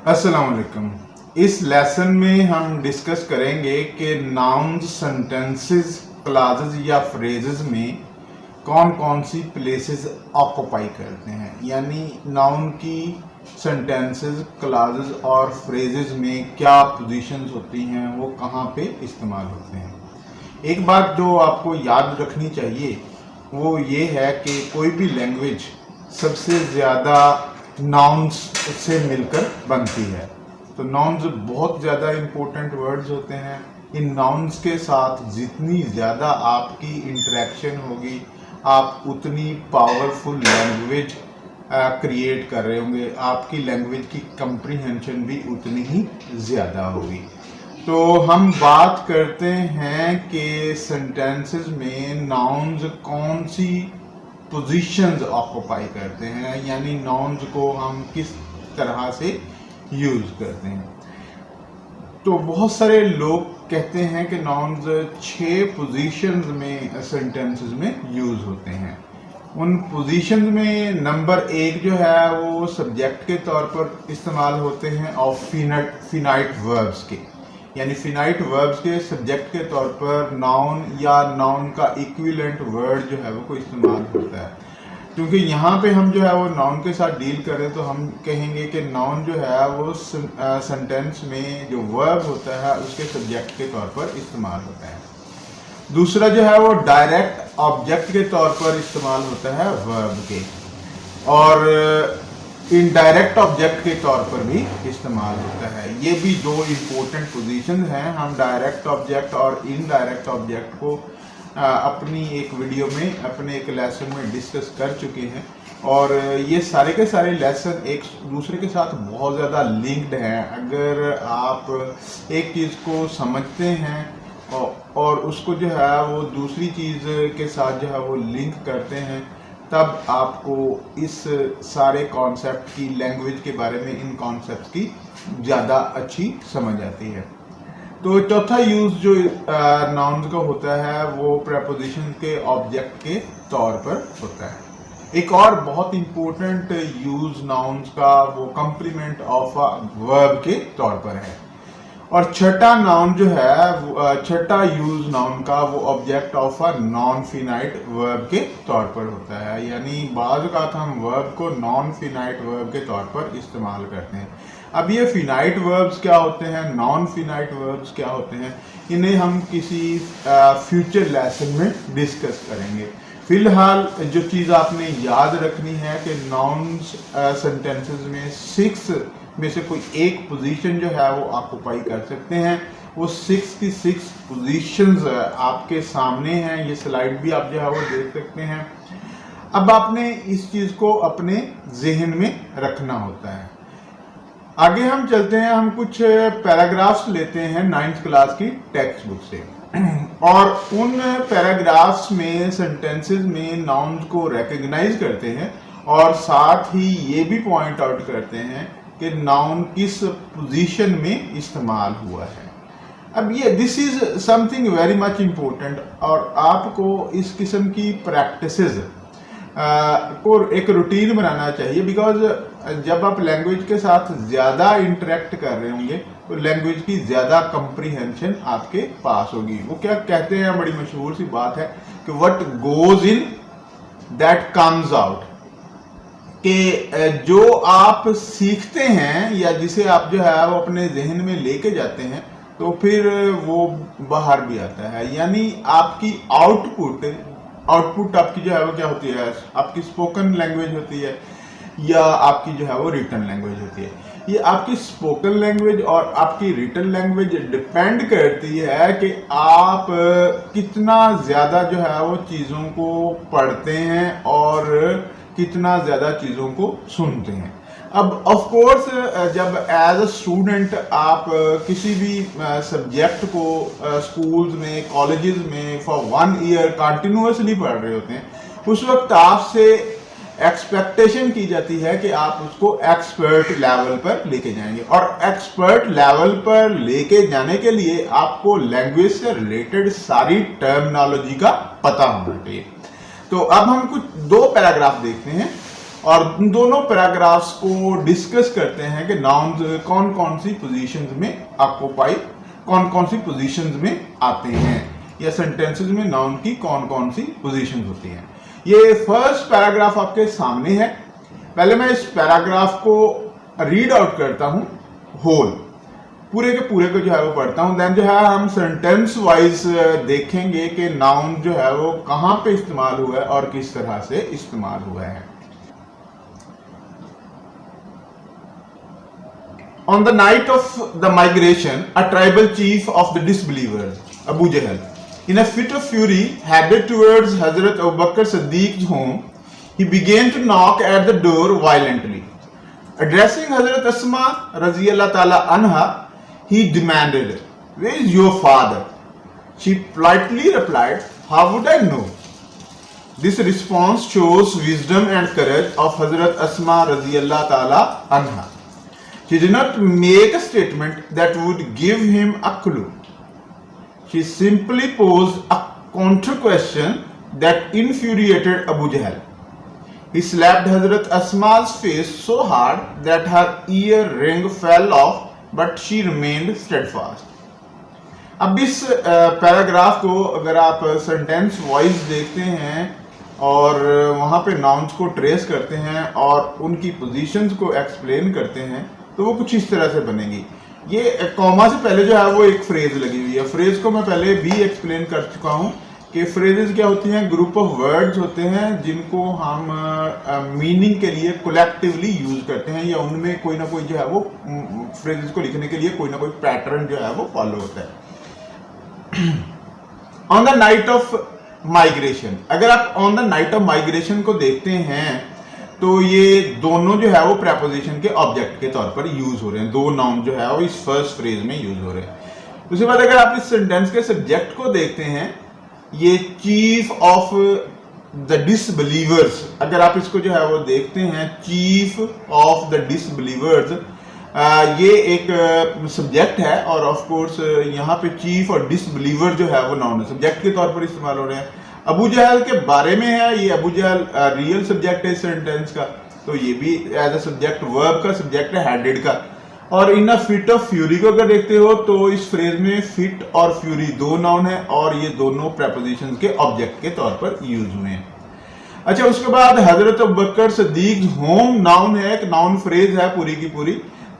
अस्सलाम वालेकुम। इस लेसन में हम डिस्कस करेंगे कि नाउन्स, सेंटेंसेस, क्लासेस या फ्रेजेस में कौन कौन सी प्लेसेस ऑक्यूपाई करते हैं, यानी नाउन की सेंटेंसेस, क्लासेस और फ्रेजेस में क्या पोजीशंस होती हैं, वो कहाँ पे इस्तेमाल होते हैं। एक बात जो आपको याद रखनी चाहिए वो ये है कि कोई भी लैंग्वेज सबसे ज़्यादा नाउन्स से मिलकर बनती है। तो नाउन्स बहुत ज़्यादा इम्पोर्टेंट वर्ड्स होते हैं। इन नाउन्स के साथ जितनी ज़्यादा आपकी इंटरेक्शन होगी, आप उतनी पावरफुल लैंग्वेज क्रिएट कर रहे होंगे, आपकी लैंग्वेज की कंप्रीहेंशन भी उतनी ही ज़्यादा होगी। तो हम बात करते हैं कि सेंटेंसेस में नाउन्स कौन सी पोजीशंस ऑक्यूपाई करते हैं, यानी नाउन्स को हम किस तरह से यूज करते हैं। तो बहुत सारे लोग कहते हैं कि नाउन्स 6 पोजीशंस में सेंटेंसेस में यूज होते हैं। उन पोजीशंस में नंबर 1 जो है वो सब्जेक्ट के तौर पर इस्तेमाल होते हैं और फिनाइट वर्ब्स के, यानी फिनाइट वर्ब्स के सब्जेक्ट के तौर पर नाउन या नाउन का इक्विवेलेंट वर्ड जो है वो कोई इस्तेमाल होता है। क्योंकि यहाँ पे हम जो है वो नाउन के साथ डील करें तो हम कहेंगे कि नाउन जो है वो सेंटेंस में जो वर्ब होता है उसके सब्जेक्ट के तौर पर इस्तेमाल होता है। दूसरा जो है वो डायरेक्ट ऑब्जेक्ट के तौर पर इस्तेमाल होता है वर्ब के, और इनडायरेक्ट ऑब्जेक्ट के तौर पर भी इस्तेमाल होता है। ये भी 2 इम्पोर्टेंट पोजीशन हैं। हम डायरेक्ट ऑब्जेक्ट और इनडायरेक्ट ऑब्जेक्ट को अपनी एक वीडियो में, अपने एक लेसन में डिस्कस कर चुके हैं, और ये सारे के सारे लेसन एक दूसरे के साथ बहुत ज़्यादा लिंक्ड हैं। अगर आप एक चीज़ को समझते हैं और उसको जो है वो दूसरी चीज़ के साथ जो है वो लिंक करते हैं, तब आपको इस सारे कॉन्सेप्ट की, लैंग्वेज के बारे में इन कॉन्सेप्ट की ज़्यादा अच्छी समझ आती है। तो चौथा यूज जो नाउन्स का होता है वो प्रेपोजिशन के ऑब्जेक्ट के तौर पर होता है। एक और बहुत इंपॉर्टेंट यूज नाउन्स का वो कंप्लीमेंट ऑफ अ वर्ब के तौर पर है। और छठा नाउन जो है, छठा यूज नाउन का वो object of a non finite verb के तौर पर होता है, यानी बाज़ औक़ात हम वर्ब को नॉन फिनाइट वर्ब के तौर पर इस्तेमाल करते हैं। अब ये फिनाइट वर्ब्स क्या होते हैं, नॉन फिनाइट वर्ब्स क्या होते हैं, इन्हें हम किसी फ्यूचर लेसन में डिस्कस करेंगे। फिलहाल जो चीज़ आपने याद रखनी है कि नाउन्स सेंटेंसेस में 6 में से कोई एक पोजीशन जो है वो ऑक्यूपाई कर सकते हैं। वो 6 की 6 पोजीशंस आपके सामने हैं, ये स्लाइड भी आप जो है वो देख सकते हैं। अब आपने इस चीज़ को अपने जहन में रखना होता है। आगे हम चलते हैं, हम कुछ पैराग्राफ्स लेते हैं 9th क्लास की टेक्स्ट बुक से, और उन पैराग्राफ्स में सेंटेंसेस में नाउन्स को रिकॉग्नाइज करते हैं और साथ ही ये भी पॉइंट आउट करते हैं कि नाउन किस पोजीशन में इस्तेमाल हुआ है। अब ये this is something very much important, और आपको इस किस्म की प्रैक्टिसेस को एक रूटीन बनाना चाहिए, बिकॉज जब आप लैंग्वेज के साथ ज़्यादा इंटरेक्ट कर रहे होंगे तो लैंग्वेज की ज़्यादा कंप्रीहेंशन आपके पास होगी। वो क्या कहते हैं, बड़ी मशहूर सी बात है कि what goes in that comes out, कि जो आप सीखते हैं या जिसे आप जो है वो अपने जहन में लेके जाते हैं तो फिर वो बाहर भी आता है। यानी आपकी आउटपुट आपकी जो है वो क्या होती है, आपकी स्पोकन लैंग्वेज होती है या आपकी जो है वो रिटन लैंग्वेज होती है। ये आपकी स्पोकन लैंग्वेज और आपकी रिटन लैंग्वेज डिपेंड करती है कि आप कितना ज़्यादा जो है वो चीज़ों को पढ़ते हैं और कितना ज़्यादा चीज़ों को सुनते हैं। अब ऑफ कोर्स जब एज अ स्टूडेंट आप किसी भी सब्जेक्ट को स्कूल्स में, कॉलेजेस में फॉर 1 ईयर कंटिन्यूअसली पढ़ रहे होते हैं, उस वक्त आपसे एक्सपेक्टेशन की जाती है कि आप उसको एक्सपर्ट लेवल पर लेके जाएंगे, और एक्सपर्ट लेवल पर लेके जाने के लिए आपको लैंग्वेज से रिलेटेड सारी टर्मिनोलॉजी का पता होना चाहिए। तो अब हम कुछ 2 पैराग्राफ देखते हैं और उन दोनों पैराग्राफ्स को डिस्कस करते हैं कि नाउन्स कौन कौन सी पोजीशंस में ऑक्यूपाई, कौन कौन सी पोजीशंस में आते हैं, या सेंटेंसेस में नाउन की कौन कौन सी पोजीशंस होती हैं। ये फर्स्ट पैराग्राफ आपके सामने है। पहले मैं इस पैराग्राफ को रीड आउट करता हूं, होल पूरे के पूरे को जो है वो पढ़ता हूं, देन जो है हम सेंटेंस वाइज देखेंगे कि नाउन जो है वो कहां पे इस्तेमाल हुआ है और किस तरह से इस्तेमाल हुआ है। On the night of the migration, a tribal chief of the disbelievers, Abu Jahl, in a fit of fury, headed towards Hazrat Abu Bakr Siddiq's home. He began to knock at the door violently. Addressing Hazrat Asma Raziyallahu Ta'ala Anha, he demanded, "Where is your father?" She politely replied, "How would I know?" This response shows wisdom and courage of Hazrat Asma Raziyallahu Ta'ala Anha. She did not make a statement that would give him a clue. She simply posed a counter question that infuriated Abu Jahl. He slapped Hazrat Asma's face so hard that her earring fell off, but she remained steadfast. अब इस paragraph को अगर आप sentence wise देखते हैं और वहाँ पे नाउन्स को ट्रेस करते हैं और उनकी पोजीशंस को एक्सप्लेन करते हैं तो वो कुछ इस तरह से बनेगी। ये कॉमा से पहले जो है वो एक फ्रेज लगी हुई है। फ्रेज को मैं पहले भी एक्सप्लेन कर चुका हूँ कि फ्रेजेस क्या होती हैं, ग्रुप ऑफ वर्ड्स होते हैं जिनको हम मीनिंग के लिए कोलेक्टिवली यूज करते हैं, या उनमें कोई ना कोई जो है वो फ्रेजेस को लिखने के लिए कोई ना कोई पैटर्न जो है वो फॉलो होता है। On the night of migration, अगर आप on the night of migration को देखते हैं तो ये दोनों जो है वो प्रेपोजिशन के ऑब्जेक्ट के तौर पर यूज हो रहे हैं। दो नाउन जो है वो इस फर्स्ट फ्रेज में यूज हो रहे हैं। उसके बाद अगर आप इस सेंटेंस के सब्जेक्ट को देखते हैं, ये चीफ ऑफ द डिसबिलीवर्स, अगर आप इसको जो है वो देखते हैं, चीफ ऑफ द डिसबिलीवर्स, ये एक सब्जेक्ट है और ऑफ कोर्स यहाँ पे चीफ और डिसबिलीवर जो है वो नाउन है, सब्जेक्ट के तौर पर इस्तेमाल हो रहे हैं। अबू जहल के बारे में है, ये अबू जहल रियल सब्जेक्ट है इस सेंटेंस का, तो ये भी एज अ सब्जेक्ट वर्ब का सब्जेक्ट है, हेडेड का। और इन अ फिट ऑफ फ्यूरी को अगर देखते हो तो इस फ्रेज में फिट और फ्यूरी दो नाउन है और ये दोनों प्रेपोजिशंस के ऑब्जेक्ट के तौर पर यूज हुए हैं। अच्छा, उसके बाद हजरत अबू बकर सिद्दीक होम नाउन है, एक नाउन फ्रेज है पूरी की पूरी,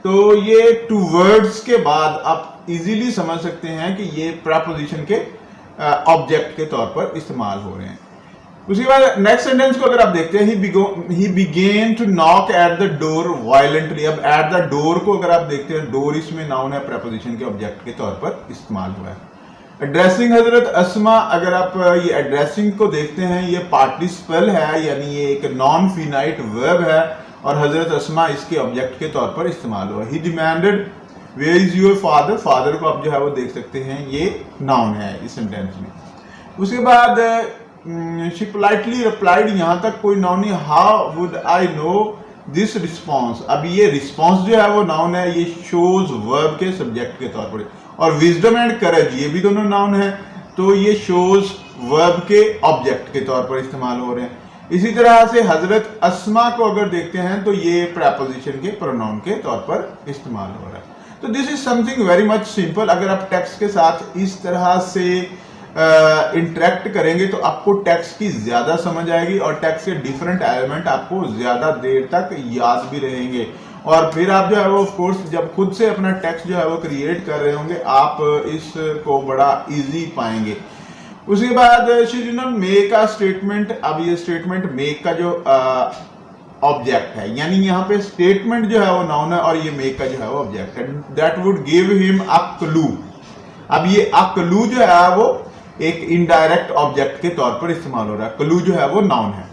तो ये टू वर्ड्स के बाद आप इजीली समझ सकते हैं कि ये प्रेपोजिशन के ऑब्जेक्ट के तौर पर इस्तेमाल हो रहे हैं। उसके बाद नेक्स्ट सेंटेंस को अगर आप देखते हैं, he begin to knock at the door violently. अब एट द डोर को अगर आप देखते हैं, डोर इसमें नाउन है, प्रेपोजिशन के ऑब्जेक्ट के तौर पर इस्तेमाल हुआ है। एड्रेसिंग हजरत अस्मा, अगर आप ये एड्रेसिंग को देखते हैं, ये पार्टिसिपल है, यानी ये एक नॉन फिनाइट वर्ब है और हजरत अस्मा इसके ऑब्जेक्ट के तौर पर इस्तेमाल हुआ। He demanded where is your father, father को आप जो है वो देख सकते हैं, ये नाउन है इस सेंटेंस में। उसके बाद शी पोलाइटली रिप्लाइड, यहां तक कोई नाउन नहीं। How would I know this response, अब ये रिस्पॉन्स जो है वो नाउन है, ये शोज वर्ब के सब्जेक्ट के तौर पर। और विजडम एंड करेज ये भी दोनों नाउन है, तो ये शोज वर्ब के ऑब्जेक्ट के तौर पर इस्तेमाल हो रहे हैं। इसी तरह से हजरत अस्मा को अगर देखते हैं तो ये प्रेपोजिशन के प्रोनाउन के तौर पर इस्तेमाल हो रहा है। तो this is something very much simple. अगर आप टेक्स्ट के साथ इस तरह से इंटरेक्ट करेंगे तो आपको टेक्स्ट की ज्यादा समझ आएगी और टेक्स्ट के डिफरेंट एलिमेंट आपको ज्यादा देर तक याद भी रहेंगे, और फिर आप जो है वो ऑफ कोर्स जब खुद से अपना टेक्स्ट जो है वो क्रिएट कर रहे होंगे, आप इसको बड़ा इजी पाएंगे। उसके बाद she did not make a statement, अब ये स्टेटमेंट मेक का जो ऑब्जेक्ट है, यानी यहाँ पे स्टेटमेंट जो है वो नाउन है और ये मेक का जो है वो ऑब्जेक्ट है। That would give him a clue, अब ये अ क्लू जो है वो एक इनडायरेक्ट ऑब्जेक्ट के तौर पर इस्तेमाल हो रहा है, क्लू जो है वो नाउन है।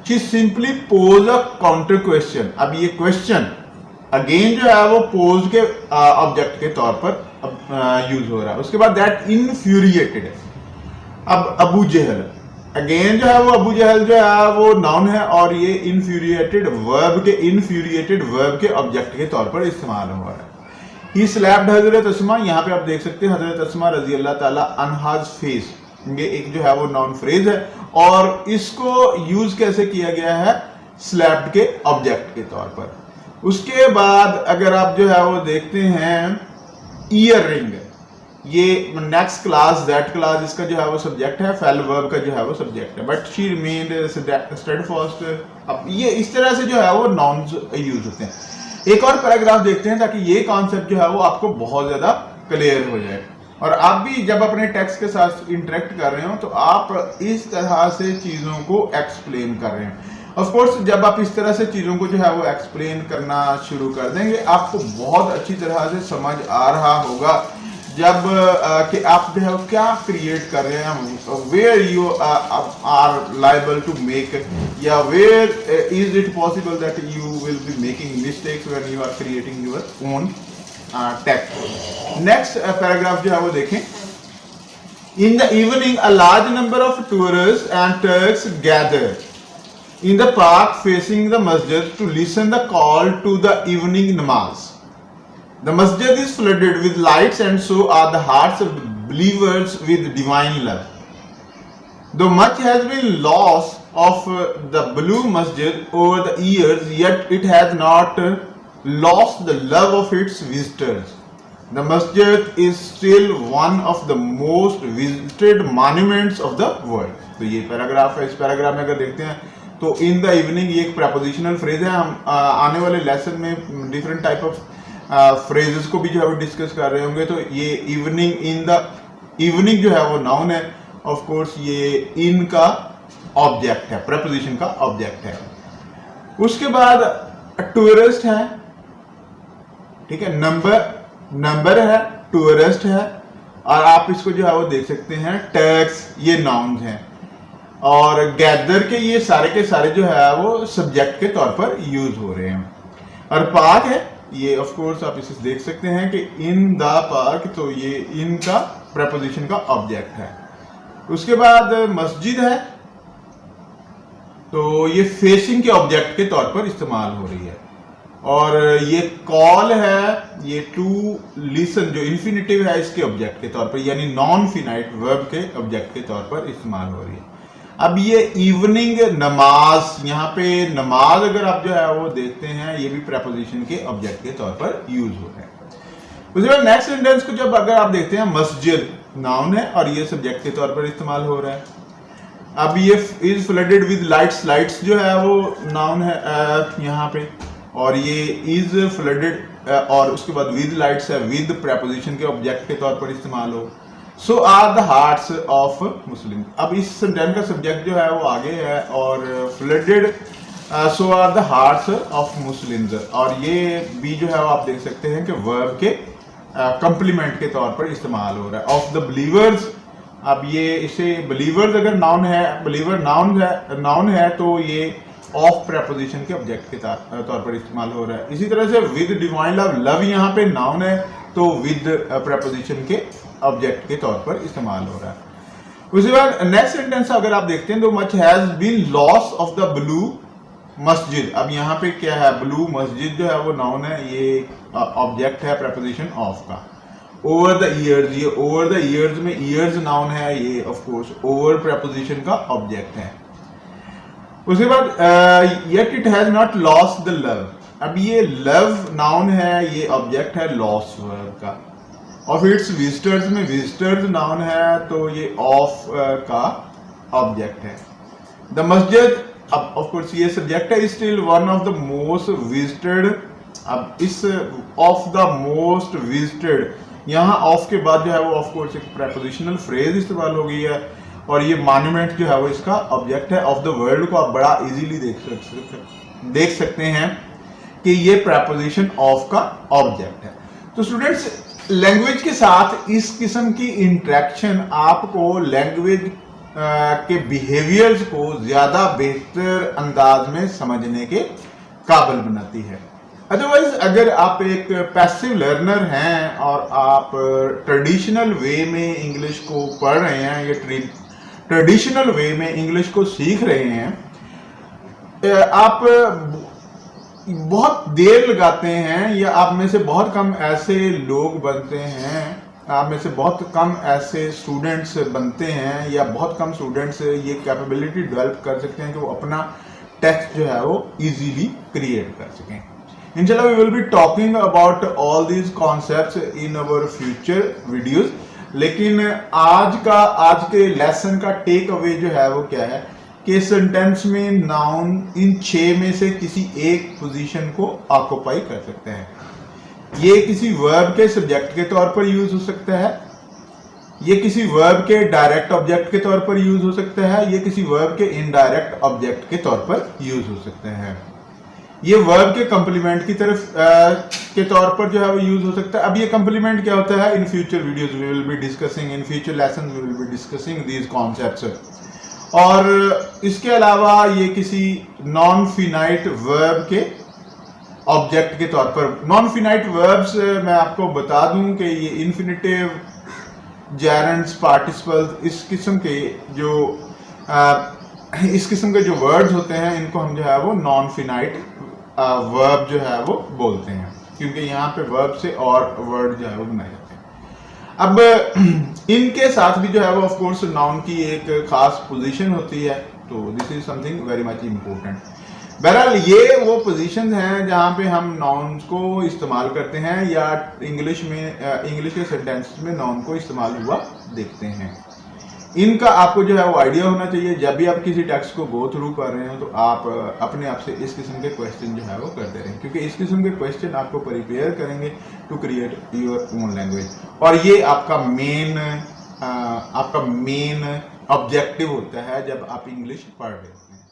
She simply pose a counter question, अब ये क्वेश्चन अगेन जो है वो पोज के ऑब्जेक्ट के तौर पर यूज हो रहा है। उसके बाद दैट इनफ्यूरिएटेड, अब अबू जहल अगेन जो है वो अबू जहल जो है वो नाउन है और ये इनफ्यूरिएटेड वर्ब के ऑब्जेक्ट के तौर पर इस्तेमाल हो रहा है। ही स्लैप्ड हजरत अस्मा, यहाँ पे आप देख सकते हैं हजरत अस्मा रजी अल्लाह ताला अनहाज फेस, ये एक जो है वो नाउन फ्रेज है और इसको यूज कैसे किया गया है स्लैप्ड के ऑब्जेक्ट के तौर पर। उसके बाद अगर आप जो है वो देखते हैं ईयर रिंग, ये नेक्स्ट क्लास दैट क्लास इसका जो है वो सब्जेक्ट है, फेल वर्ब का जो है वो सब्जेक्ट है, बट शी रिमेन्ड स्टेडफास्ट। अब ये इस तरह से जो है वो नाउन्स यूज होते हैं। एक और पैराग्राफ देखते हैं ताकि ये कॉन्सेप्ट जो है वो आपको बहुत ज्यादा क्लियर हो जाए, और आप भी जब अपने टेक्स्ट के साथ इंटरेक्ट कर रहे हो तो आप इस तरह से चीजों को एक्सप्लेन कर रहे हैं। ऑफ कोर्स जब आप इस तरह से चीजों को जो है वो एक्सप्लेन करना शुरू कर देंगे आपको बहुत अच्छी तरह से समझ आ रहा होगा जब कि आप जो है क्या क्रिएट कर रहे हैं, where you are liable to make, या where is it possible that you will be making mistakes when you are creating your own text. Next paragraph जो है वो देखें। In the evening a large number of tourist and Turks gather in the park facing the masjid to listen the call to the evening namaz. The masjid is flooded with lights and so are the hearts of believers with divine love. Though much has been lost of the blue masjid over the years, yet it has not lost the love of its visitors. The masjid is still one of the most visited monuments of the world. तो ये paragraph है। इस paragraph में अगर देखते हैं तो इन the evening ये एक प्रेपोजिशनल फ्रेज है। हम आने वाले लेसन में डिफरेंट टाइप ऑफ फ्रेजेस को भी जो है वो डिस्कस कर रहे होंगे। तो ये इवनिंग, इन द इवनिंग जो है वो नाउन है, ऑफ कोर्स ये इन का ऑब्जेक्ट है, प्रेपोजिशन का ऑब्जेक्ट है। उसके बाद टूरिस्ट है, ठीक है, नंबर है, टूरिस्ट है, और आप इसको जो है वो देख सकते हैं टैक्स, ये नाउन हैं, और गैदर के ये सारे के सारे जो है वो सब्जेक्ट के तौर पर यूज हो रहे हैं। और पार्क है, ये ऑफ कोर्स आप इसे देख सकते हैं कि इन द पार्क, तो ये इन का प्रेपोजिशन का ऑब्जेक्ट है। उसके बाद मस्जिद है, तो ये फेसिंग के ऑब्जेक्ट के तौर पर इस्तेमाल हो रही है। और ये कॉल है, ये टू लिसन जो इन्फिनिटिव है इसके ऑब्जेक्ट के तौर पर, यानी नॉन फिनाइट वर्ब के ऑब्जेक्ट के तौर पर इस्तेमाल हो रही है। अब ये इवनिंग नमाज, यहाँ पे नमाज अगर आप जो है वो देखते हैं ये भी प्रेपोजिशन के ऑब्जेक्ट के तौर पर यूज हो रहा है। उसके बाद नेक्स्ट सेंटेंस को जब अगर आप देखते हैं, मस्जिद नाउन है और ये सब्जेक्ट के तौर पर इस्तेमाल हो रहा है। अब ये is flooded with lights, lights जो है वो नाउन है यहाँ पे, और ये इज फ्लडेड और उसके बाद विद लाइट्स है, विद प्रेपोजिशन के ऑब्जेक्ट के तौर पर इस्तेमाल हो। So are the hearts of Muslim. अब इस सेंटेंस का सब्जेक्ट जो है वो आगे है, और flooded so are the hearts of Muslims, और ये भी जो है वो आप देख सकते हैं कि वर्ब के कंप्लीमेंट के तौर पर इस्तेमाल हो रहा है। ऑफ द बिलीवर्स, अब ये इसे बिलीवर्स अगर नाउन है, बिलीवर नाउन है तो ये ऑफ प्रेपोजिशन के ऑब्जेक्ट के तौर पर इस्तेमाल हो रहा है। इसी तरह से विद डिवाइन लव, लव यहाँ पे नाउन है तो विद प्रेपोजिशन के ऑब्जेक्ट के तौर पर इस्तेमाल हो रहा है। उसके बाद नेक्स्ट सेंटेंस अगर आप देखते हैं तो much has been loss of the blue मस्जिद। अब यहाँ पे क्या है, ब्लू मस्जिद जो है वो नाउन है, ये ऑब्जेक्ट है प्रेपोजिशन ऑफ का। ओवर द ईयर्स, ये ओवर द ईयर्स में ईयर्स नाउन है, ये ऑफ कोर्स ओवर प्रेपोजिशन का ऑब्जेक्ट है। उसके बाद yet it has not lost the love. अब ये लव नाउन है, ये ऑब्जेक्ट है लॉस वर्ब का। ऑफ इट्स विजिटर्स में विजिटर्स नाउन है तो ये ऑफ का ऑब्जेक्ट है। द मस्जिद, अब ऑफ कोर्स ये सब्जेक्ट है, still one of the most visited. अब इस ऑफ द मोस्ट विजिटेड, यहाँ ऑफ के बाद जो है वो ऑफ कोर्स एक प्रेपोजिशनल फ्रेज इस्तेमाल हो गई है, और ये मॉन्यूमेंट जो है वो इसका ऑब्जेक्ट है। ऑफ द वर्ल्ड को आप बड़ा इजीली देख सकते हैं कि ये प्रेपोजिशन ऑफ का ऑब्जेक्ट है। तो स्टूडेंट्स, लैंग्वेज के साथ इस किस्म की इंटरेक्शन आपको लैंग्वेज के बिहेवियर्स को ज्यादा बेहतर अंदाज में समझने के काबिल बनाती है। अदरवाइज अगर आप एक पैसिव लर्नर हैं और आप ट्रेडिशनल वे में इंग्लिश को पढ़ रहे हैं या ट्रेडिशनल वे में इंग्लिश को सीख रहे हैं, आप बहुत देर लगाते हैं, या आप में से बहुत कम ऐसे लोग बनते हैं, आप में से बहुत कम ऐसे स्टूडेंट्स बनते हैं, या बहुत कम स्टूडेंट्स ये कैपेबिलिटी डेवलप कर सकते हैं कि वो अपना टेक्स्ट जो है वो इजीली क्रिएट कर सकें। इंशाल्लाह we will be talking about all these concepts in our future videos. लेकिन आज के लेसन का टेक अवे जो है वो क्या है कि सेंटेंस में नाउन इन 6 में से किसी एक पोजीशन को ऑक्युपाई कर सकते हैं। ये किसी वर्ब के सब्जेक्ट के तौर पर यूज हो सकता है, ये किसी वर्ब के डायरेक्ट ऑब्जेक्ट के तौर पर यूज हो सकता है, ये किसी वर्ब के इनडायरेक्ट ऑब्जेक्ट के तौर पर यूज हो सकते हैं, ये वर्ब के कंप्लीमेंट की तरफ के तौर पर जो है वो यूज हो सकता है। अब ये कंप्लीमेंट क्या होता है, in future videos we will be discussing, in future lesson we will be discussing these concepts. और इसके अलावा ये किसी नॉन फिनाइट वर्ब के ऑब्जेक्ट के तौर पर, नॉन फिनाइट वर्ब्स मैं आपको बता दूं कि ये इन्फिनिटिव, जेरेंट्स, पार्टिसिपल्स, इस किस्म के जो वर्ड्स होते हैं इनको हम जो है वो नॉन फिनाइट वर्ब जो है वो बोलते हैं, क्योंकि यहाँ पे वर्ब से और वर्ड जो है वो बनाए जाते हैं। अब इनके साथ भी जो है वो ऑफ कोर्स नाउन की एक खास पोजीशन होती है, तो this is something very much important. बहरहाल ये वो पोजीशंस हैं जहाँ पे हम नाउन को इस्तेमाल करते हैं या इंग्लिश के सेंटेंस में नाउन को इस्तेमाल हुआ देखते हैं। इनका आपको जो है वो आइडिया होना चाहिए। जब भी आप किसी टेक्स्ट को गो थ्रू कर रहे हो तो आप अपने आप से इस किस्म के क्वेश्चन जो है वो करते रहें, क्योंकि इस किस्म के क्वेश्चन आपको प्रिपेयर करेंगे to create your own language. और ये आपका मेन ऑब्जेक्टिव होता है जब आप इंग्लिश पढ़ रहे होते हैं।